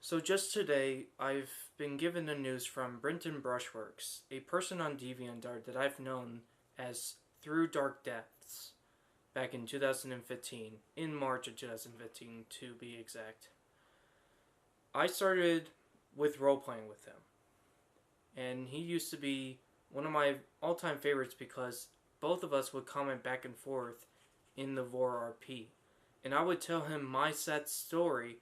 So just today, I've been given the news from Brinton Brushworks, a person on DeviantArt that I've known as Through Dark Depths back in 2015, in March of 2015 to be exact. I started with role-playing with him, and he used to be one of my all-time favorites because both of us would comment back and forth in the Vor RP, and I would tell him my sad story,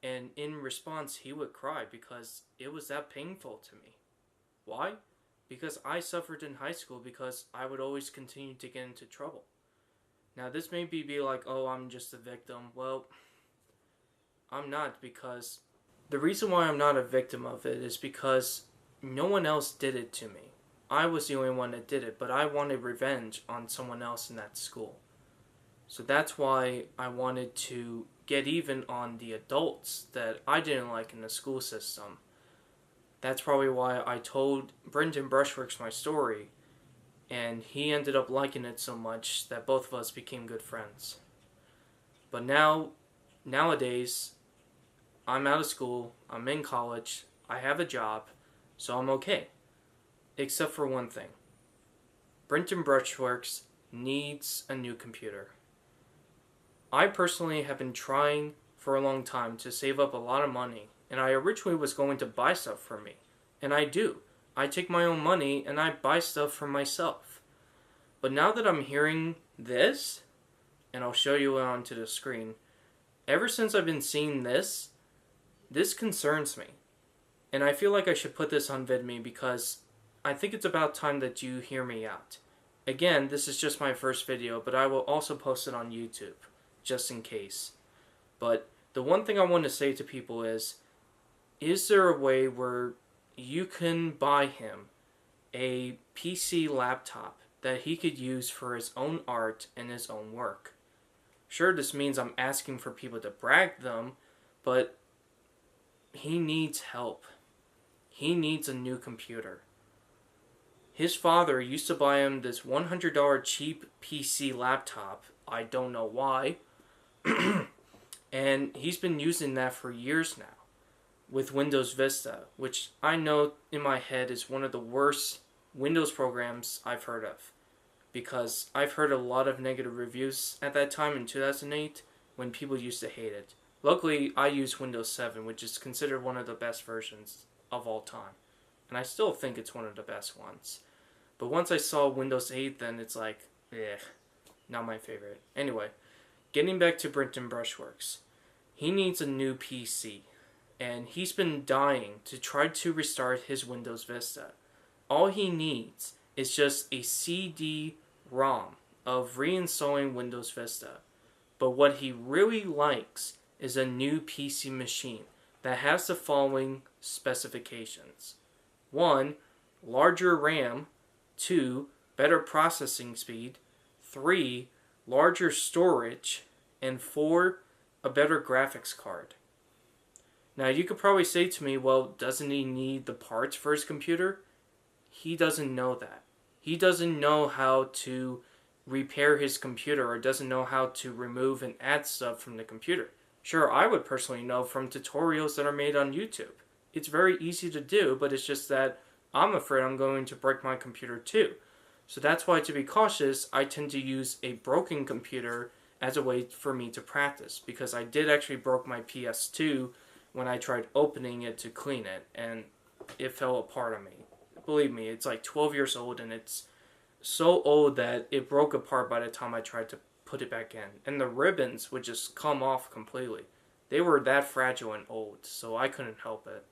and in response he would cry because it was that painful to me. Why? Because I suffered in high school because I would always continue to get into trouble. Now this may be like, oh, I'm just a victim. Well, I'm not, because the reason why I'm not a victim of it is because no one else did it to me. I was the only one that did it, but I wanted revenge on someone else in that school. So that's why I wanted to get even on the adults that I didn't like in the school system. That's probably why I told Brinton Brushworks my story, and he ended up liking it so much that both of us became good friends. But nowadays, I'm out of school, I'm in college, I have a job, so I'm okay. Except for one thing. Brinton Brushworks needs a new computer. I personally have been trying for a long time to save up a lot of money, and I originally was going to buy stuff for me. And I do. I take my own money and I buy stuff for myself. But now that I'm hearing this, and I'll show you onto the screen, ever since I've been seeing this concerns me. And I feel like I should put this on VidMe because I think it's about time that you hear me out. Again, this is just my first video, but I will also post it on YouTube, just in case. But the one thing I want to say to people is there a way where you can buy him a PC laptop that he could use for his own art and his own work? Sure, this means I'm asking for people to brag them, but he needs help. He needs a new computer. His father used to buy him this $100 cheap PC laptop. I don't know why. And he's been using that for years now with Windows Vista, which I know in my head is one of the worst Windows programs I've heard of, because I've heard a lot of negative reviews at that time in 2008 when people used to hate it. Luckily, I use Windows 7, which is considered one of the best versions of all time, and I still think it's one of the best ones. But once I saw Windows 8, then it's like, not my favorite. Anyway, getting back to Brinton Brushworks, he needs a new PC, and he's been dying to try to restart his Windows Vista. All he needs is just a CD-ROM of reinstalling Windows Vista. But what he really likes is a new PC machine that has the following specifications. 1. Larger RAM. 2. Better processing speed. 3. Larger storage. And 4. A better graphics card. Now you could probably say to me, well, doesn't he need the parts for his computer? He doesn't know that. He doesn't know how to repair his computer, or doesn't know how to remove and add stuff from the computer. Sure, I would personally know from tutorials that are made on YouTube. It's very easy to do, but it's just that I'm afraid I'm going to break my computer too. So that's why, to be cautious, I tend to use a broken computer as a way for me to practice, because I did actually broke my PS2 when I tried opening it to clean it, and it fell apart on me. Believe me, it's like 12 years old, and it's so old that it broke apart by the time I tried to put it back in. And the ribbons would just come off completely. They were that fragile and old, so I couldn't help it.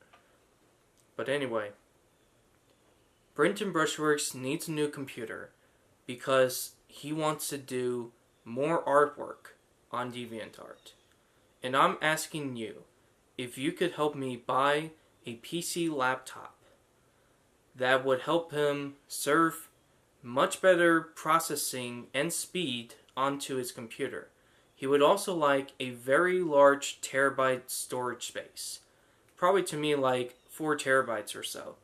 But anyway, Brinton Brushworks needs a new computer because he wants to do more artwork on DeviantArt. And I'm asking you if you could help me buy a PC laptop that would help him serve much better processing and speed onto his computer. He would also like a very large terabyte storage space. Probably to me like 4 terabytes or so.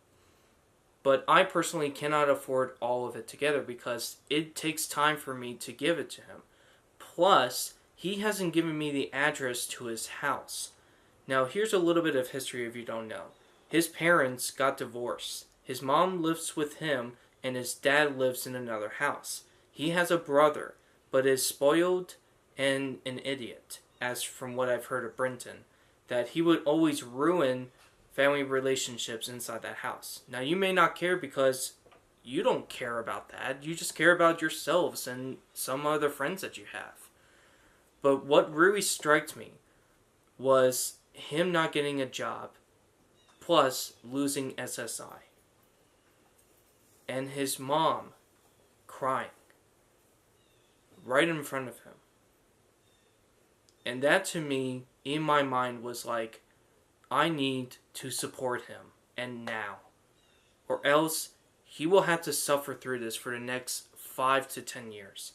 But I personally cannot afford all of it together because it takes time for me to give it to him. Plus, he hasn't given me the address to his house. Now, here's a little bit of history if you don't know. His parents got divorced. His mom lives with him, and his dad lives in another house. He has a brother, but is spoiled and an idiot, as from what I've heard of Brinton, that he would always ruin family relationships inside that house. Now, you may not care because you don't care about that. You just care about yourselves and some other friends that you have. But what really struck me was him not getting a job, plus losing SSI. And his mom crying right in front of him. And that to me, in my mind, was like, I need to support him, and now. Or else, he will have to suffer through this for the next 5 to 10 years.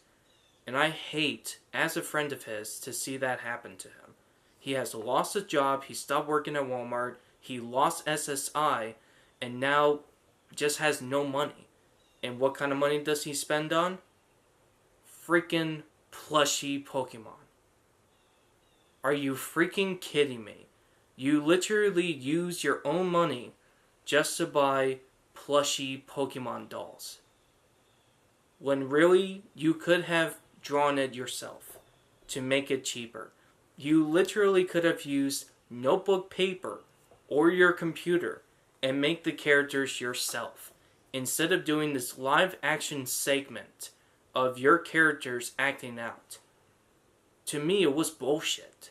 And I hate, as a friend of his, to see that happen to him. He has lost a job, he stopped working at Walmart, he lost SSI, and now just has no money. And what kind of money does he spend on? Freaking plushy Pokemon. Are you freaking kidding me? You literally use your own money just to buy plushy Pokemon dolls. When really, you could have drawn it yourself to make it cheaper. You literally could have used notebook paper or your computer and make the characters yourself, instead of doing this live action segment of your characters acting out. To me, it was bullshit.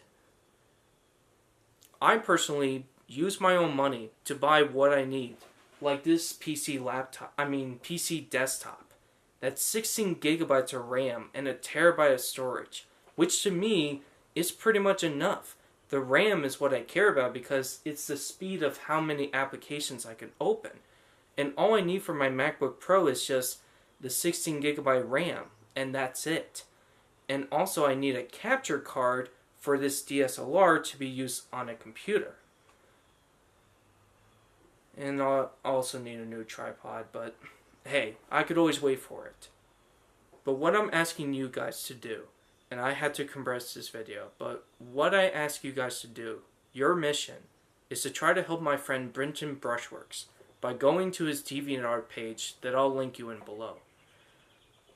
I personally use my own money to buy what I need, like this PC desktop. That's 16 gigabytes of RAM and a terabyte of storage, which to me is pretty much enough. The RAM is what I care about because it's the speed of how many applications I can open. And all I need for my MacBook Pro is just the 16 gigabyte RAM, and that's it. And also I need a capture card for this DSLR to be used on a computer. And I'll also need a new tripod, but hey, I could always wait for it. But what I'm asking you guys to do, and I had to compress this video, but what I ask you guys to do, your mission, is to try to help my friend Brinton Brushworks by going to his DeviantArt page that I'll link you in below.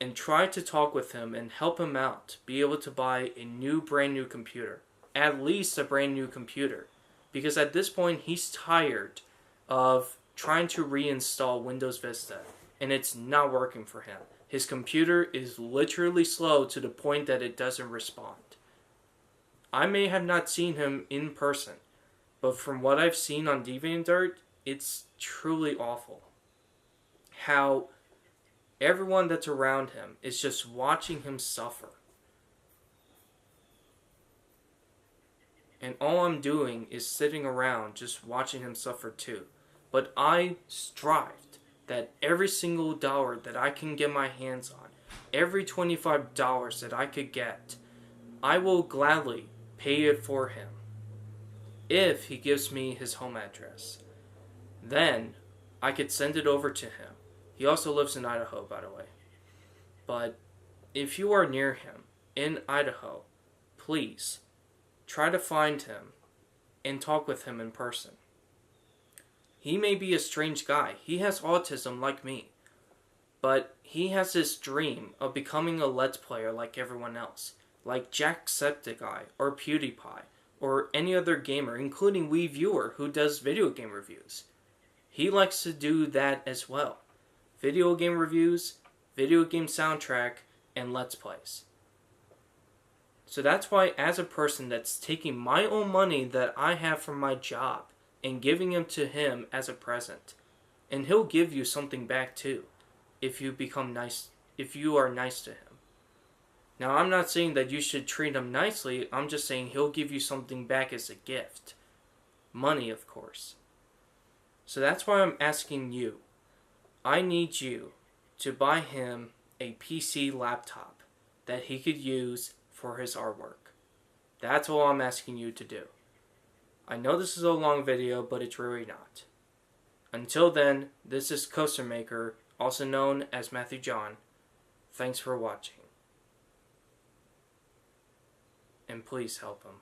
And try to talk with him and help him out, be able to buy a brand new computer. At least a brand new computer. Because at this point, he's tired of trying to reinstall Windows Vista, and it's not working for him. His computer is literally slow to the point that it doesn't respond. I may have not seen him in person, but from what I've seen on DeviantArt, it's truly awful. How everyone that's around him is just watching him suffer. And all I'm doing is sitting around just watching him suffer too. But I strived that every single dollar that I can get my hands on, every $25 that I could get, I will gladly pay it for him. If he gives me his home address, then I could send it over to him. He also lives in Idaho, by the way. But if you are near him in Idaho, please try to find him and talk with him in person. He may be a strange guy. He has autism like me. But he has this dream of becoming a Let's Player like everyone else. Like Jacksepticeye or PewDiePie or any other gamer, including WeViewer, who does video game reviews. He likes to do that as well. Video game reviews, video game soundtrack, and Let's Plays. So that's why, as a person that's taking my own money that I have from my job and giving him to him as a present, and he'll give you something back too, if you are nice to him. Now, I'm not saying that you should treat him nicely, I'm just saying he'll give you something back as a gift. Money, of course. So that's why I'm asking you. I need you to buy him a PC laptop that he could use for his artwork. That's all I'm asking you to do. I know this is a long video, but it's really not. Until then, this is Coaster Maker, also known as Matthew John. Thanks for watching. And please help him.